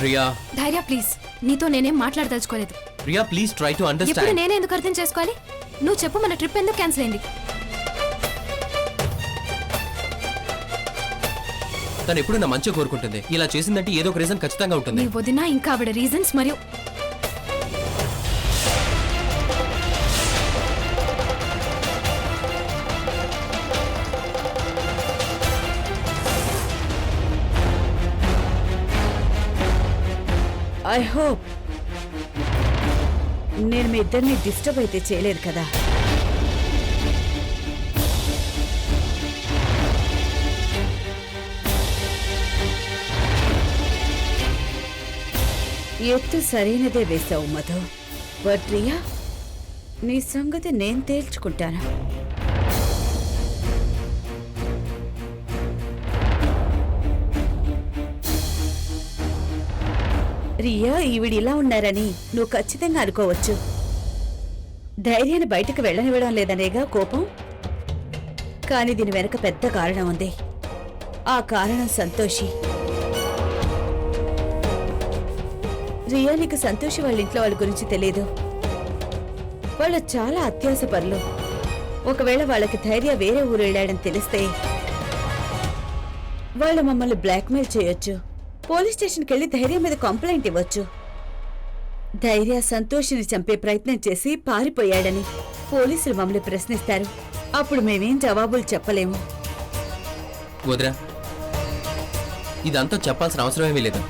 రియా ధైర్య ప్లీజ్, నీతో నేనేం మాట్లాడదలుచుకోలేదు. రియా ప్లీజ్ ట్రై టు ఇప్పుడు అండర్స్టాండ్. నేనే ఎందుకు అర్థం చేసుకోవాలి? నువ్వు చెప్పు, మన ట్రిప్ ఎందుకు క్యాన్సిల్ అయింది? తను ఎప్పుడు నా మంచి కోరుకుంటుంది. ఇలా చేసిందంటే ఏదో ఒక రీజన్ ఖచ్చితంగా ఉంటుంది. నీ వదిన ఇంకా ఆవిడ రీజన్స్ మరియు ఐ హోప్ నేను మీ ఇద్దరిని డిస్టర్బ్ అయితే చేయలేదు కదా. ఎత్తు సరైనదే వేశావు మధు. బట్ రియా, నీ సంగతి నేను తేల్చుకుంటాను. రియా, ఈవిడ ఇలా ఉన్నారని నువ్వు ఖచ్చితంగా అనుకోవచ్చు. ధైర్యాన్ని బయటకు వెళ్ళనివ్వడం లేదనేగా కోపం. కానీ దీని వెనక పెద్ద కారణం ఉంది. ఆ కారణం సంతోషి. రియా, నీకు సంతోషి వాళ్ళ ఇంట్లో వాళ్ళ గురించి తెలియదు. వాళ్ళు చాలా అత్యాశపరులు. ఒకవేళ వాళ్ళకి ధైర్య వేరే ఊరు వెళ్ళాడని తెలిస్తే వాళ్ళు మమ్మల్ని బ్లాక్మెయిల్ చేయొచ్చు. పోలీస్ స్టేషన్కి వెళ్లి ధైర్యం మీద కంప్లైంట్ ఇవ్వచ్చు. ధైర్య సంతోషిని చంపే ప్రయత్నం చేసి పారిపోయాడని పోలీసులు మమ్మల్ని ప్రశ్నిస్తారు. అప్పుడు మేమేం జవాబులు చెప్పలేము. వదిరా, ఇదంతా చెప్పాల్సిన అవసరమేమీ లేదు.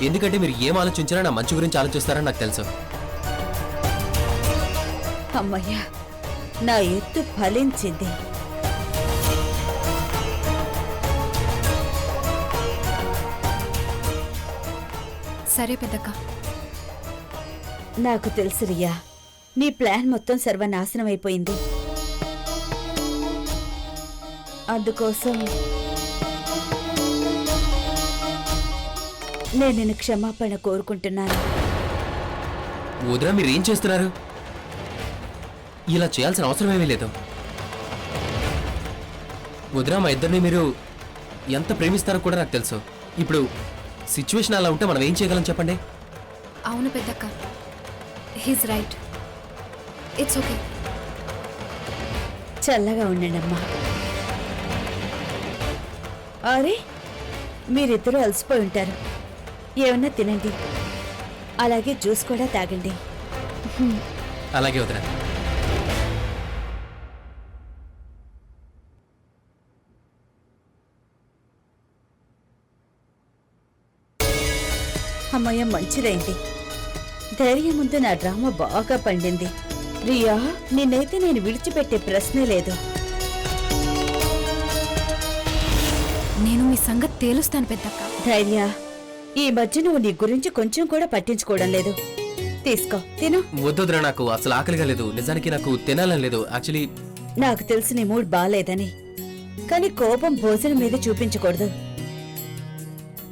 ఎందుకంటే మీరు ఏం ఆలోచించినా నా మంచి గురించి ఆలోచిస్తారని నాకు తెలుసు. అమ్మయ్యా, నా ఎత్తు ఫలించింది. సరే పెద్దక్క. నాకు తెలుసు రియా, నీ ప్లాన్ మొత్తం సర్వనాశనం అయిపోయింది. అందుకోసం నేను నిన్ను క్షమాపణ కోరుకుంటున్నాను. వదిరా, మీరు ఏం చేస్తున్నారు? ఇలా చేయాల్సిన అవసరమేమీ లేదు. వదిరా, మా ఇద్దరిని మీరు ఎంత ప్రేమిస్తారో కూడా నాకు తెలుసు. ఇప్పుడు సిచ్యువేషన్ అలా ఉంటే మనం ఏం చేయగలం చెప్పండి? అవును పెద్దక్క, హీస్ రైట్. It's okay. చల్లగా ఉండండి అమ్మా. అరే, మీరిద్దరూ అలసిపోయి ఉంటారు. ఏమన్నా తినండి, అలాగే జ్యూస్ కూడా తాగండి. అలాగే వదిరా. అమ్మయ్య, మంచిదైంది. ధైర్యం ముందు నా డ్రామా బాగా పండింది. రియా, నిన్నైతే నేను విడిచిపెట్టే ప్రశ్నే లేదు. నేను మీ సంగతి తేలుస్తాను పెద్దక్క. ధైర్య, ఈ మధ్య నువ్వు నీ గురించి కొంచెం కూడా పట్టించుకోవడం లేదు. తీసుకో, తిను. వద్దురా, నాకు అసలు ఆకలిగా లేదు. నిజానికి నాకు తినాలని లేదు యాక్చువల్లీ. నాకు తెలుసు నీ మూడ్ బాలేదని, కానీ కోపం భోజనం మీద చూపించకూడదు.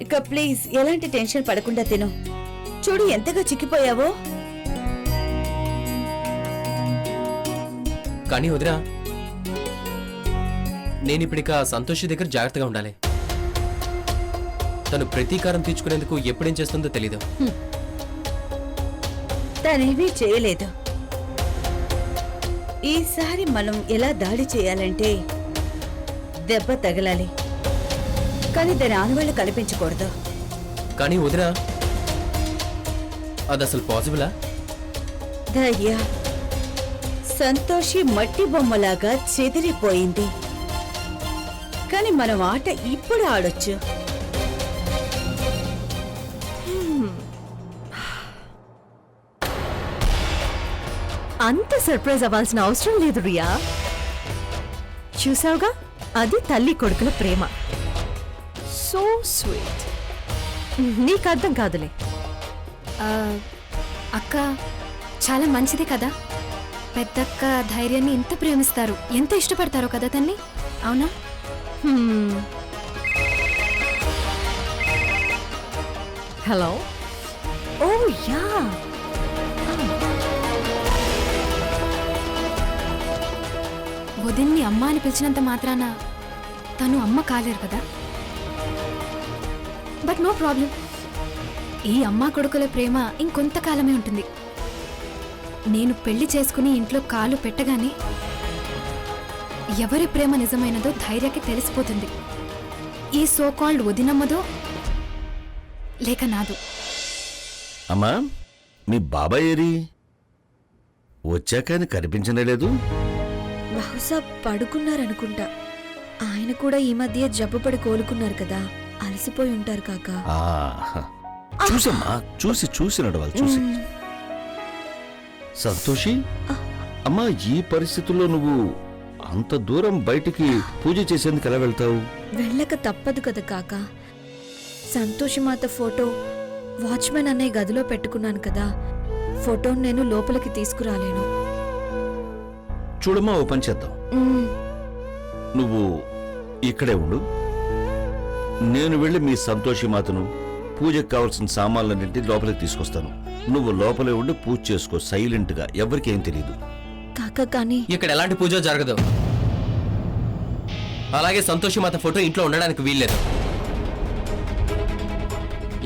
ఇక ప్లీజ్ ఎలాంటి టెన్షన్ పడకుండా తిను. చూడు ఎంతగా చిక్కిపోయావో. కానీ వదిరా, నేనిప్పుడిక సంతోషి దగ్గర జాగ్రత్తగా ఉండాలి. తను ప్రతీకారం తీర్చుకునేందుకు ఎప్పుడేం చేస్తుందో తెలీదు. తనేమీ చేయలేదు. ఈసారి మనం ఎలా దాడి చేయాలంటే దెబ్బ తగలాలి, కానీ దాని ఆనవాళ్ళు కనిపించకూడదు. కానీ వదిరా, అది అసలు పాసిబులా? ధైర్య, సంతోషి మట్టి బొమ్మలాగా చెదిరిపోయింది. కానీ మనం ఆట ఇప్పుడు ఆడొచ్చు. అంత సర్ప్రైజ్ అవ్వాల్సిన అవసరం లేదు రియా. చూసావుగా, అది తల్లి కొడుకుల ప్రేమ. So sweet. నీకు అర్థం కాదులే. అక్క చాలా మంచిది కదా. పెద్దక్క ధైర్యాన్ని ఎంత ప్రేమిస్తారు, ఎంత ఇష్టపడతారో కదా తన్ని. అవునా? హలో. ఓ యా, వదిన్ని అమ్మ అని పిలిచినంత మాత్రాన తను అమ్మ కాలేరు కదా. But no problem. ఈ అమ్మా కొడుకుల ప్రేమ ఇంకొంతకాలమే ఉంటుంది. నేను పెళ్లి చేసుకుని ఇంట్లో కాలు పెట్టగానే ఎవరి ప్రేమ నిజమైనదో ధైర్యకి తెలిసిపోతుంది. ఈ సోకాల్డ్ వదినమ్మదో లేక నాదు. అమ్మా, మీ బాబాయ్ ఏరి వచ్చాక ఆయన కనిపించనే లేదు. బహుశా పడుకున్నారనుకుంటా. ఆయన కూడా ఈ మధ్య జబ్బుపడి కోలుకున్నారు కదా, అలసిపోయి ఉంటారు కాకా. చూసమ్మా, చూసి నడవాలి చూసి. సంతోషి, అమ్మా, ఈ పరిస్థితుల్లో నువ్వు అంత దూరం బయటికి పూజ చేసేందుకు ఎలా వెళ్తావు? వెళ్ళక తప్పదు కదా కాకా. సంతోషిమాత ఫోటో వాచ్మెన్ అనే గదిలో పెట్టుకున్నాను కదా, ఫోటోను నేను లోపలికి తీసుకురాలేను. చూడమ్మా, ఓ పని చేద్దాం. నువ్వు ఇక్కడే ఉండు, నేను వెళ్ళి మీ సంతోషి మాతను పూజకు కావాల్సిన సామాన్లన్నింటి లోపలికి తీసుకొస్తాను. నువ్వు లోపలే ఉండి పూజ చేసుకో, సైలెంట్ గా, ఎవరికి ఏం తెలియదు. కాకా కానీ ఇక్కడ ఎలాంటి పూజ జరగదు. అలాగే సంతోషి మాత ఫోటో ఇంట్లో ఉండడానికి వీల్లేదు.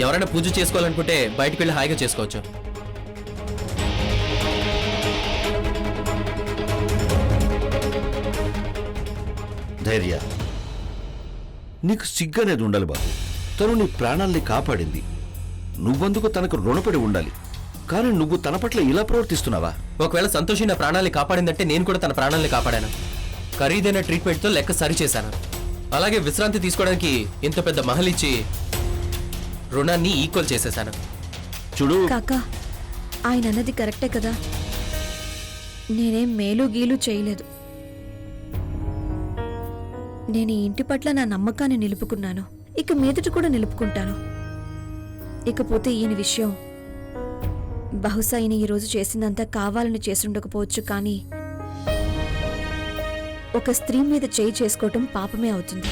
ఎవరైనా పూజ చేసుకోవాలనుకుంటే బయటికి వెళ్ళి హాయిగా చేసుకోవచ్చు. ధైర్య, నీకు సిగ్గనేది ఉండాలి బాబు. తను నీ ప్రాణాల్ని కాపాడింది, నువ్వందుకు తనకు రుణపడి ఉండాలి. కానీ నువ్వు తన పట్ల ఇలా ప్రవర్తిస్తున్నావా? ఒకవేళ సంతోషి నా ప్రాణాల్ని కాపాడిందంటే నేను కూడా తన ప్రాణాల్ని కాపాడాను. ఖరీదైన ట్రీట్మెంట్తో లెక్క సరి చేశాను. అలాగే విశ్రాంతి తీసుకోవడానికి ఇంత పెద్ద మహల్ ఇచ్చి రుణాన్ని ఈక్వల్ చేసేశాను. చూడు కాకా, ఆయన అన్నది కరెక్టే కదా. నేనేం మేలు గీలు చేయలేదు. నేను ఈ ఇంటి పట్ల నా నమ్మకాన్ని నిలుపుకున్నాను, ఇక మీదట కూడా నిలుపుకుంటాను. ఇకపోతే ఈయన విషయం, బహుశా ఈయన ఈరోజు చేసిందంతా కావాలని చేసుండకపోవచ్చు, కానీ ఒక స్త్రీ మీద చేయి చేసుకోవటం పాపమే అవుతుంది.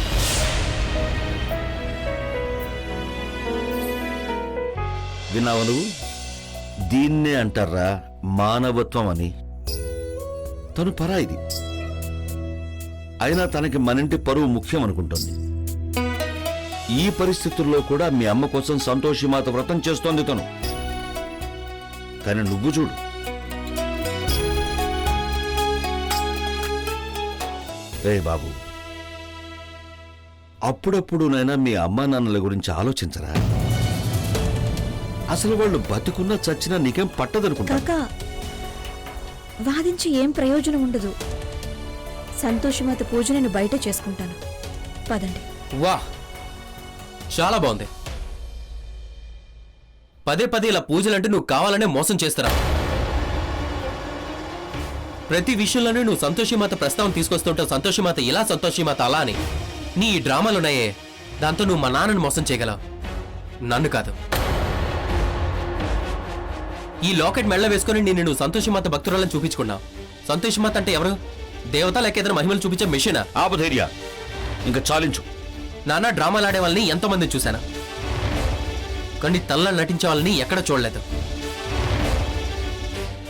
విన్నావా నువ్వు? దీన్నే అంటారా మానవత్వం అని. తను పరాయిది, అయినా తనకి మనింటి పరువు ముఖ్యం అనుకుంటోంది. ఈ పరిస్థితుల్లో కూడా మీ అమ్మ కోసం సంతోషిమాత వ్రతం చేస్తోంది తను. కానీ నువ్వు చూడు, రే బాబు, అప్పుడప్పుడునైనా మీ అమ్మా నాన్నల గురించి ఆలోచించరా? అసలు వాళ్ళు బతికున్నా చచ్చినా నీకేం పట్టదనుకుంటా. కాకా, వాదించి ఏం ప్రయోజనం ఉండదు. సంతోషమాత పూజ నేను బయట చేసుకుంటాను. పదండి. వాహ్, చాలా బాగుంది. పదే పదే ఇలా పూజలంటే నువ్వు కావాలనే మోసం చేస్తారా? ప్రతి విషయంలోనే నువ్వు సంతోషిమాత ప్రస్తావన తీసుకొస్తుంటావు. సంతోషిమాత ఇలా, సంతోషిమాత అలా అని. నీ ఈ డ్రామాలున్నాయే, దాంతో నువ్వు మా నాన్నని మోసం చేయగలవు, నన్ను కాదు. ఈ లాకెట్ మెళ్ళ వేసుకుని నువ్వు సంతోషిమాత భక్తురాలని చూపించుకున్నావు. సంతోషిమాత అంటే ఎవరు? దేవత లేక ఏదైనా మహిమలు చూపించే మిషనా? ఆపధైర్య, ఇంకా చాలించు. నాన్న డ్రామాలు ఆడే వాళ్ళని ఎంతోమంది చూశాను, కానీ తనలా నటించే వాళ్ళని ఎక్కడ చూడలేదు.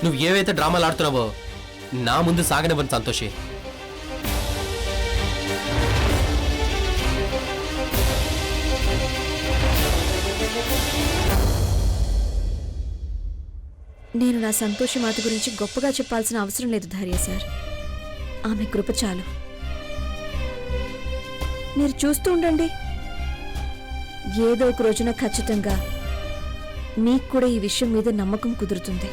నువ్వు ఏవైతే డ్రామాలు ఆడుతున్నావో నా ముందు సాగనివ్వను సంతోషి. నేను నా సంతోషమాత గురించి గొప్పగా చెప్పాల్సిన అవసరం లేదు ధైర్య సార్. ఆమె కృప చాలు. మీరు చూస్తూ ఉండండి, ఏదో ఒక రోజున ఖచ్చితంగా మీకు కూడా ఈ విషయం మీద నమ్మకం కుదురుతుంది.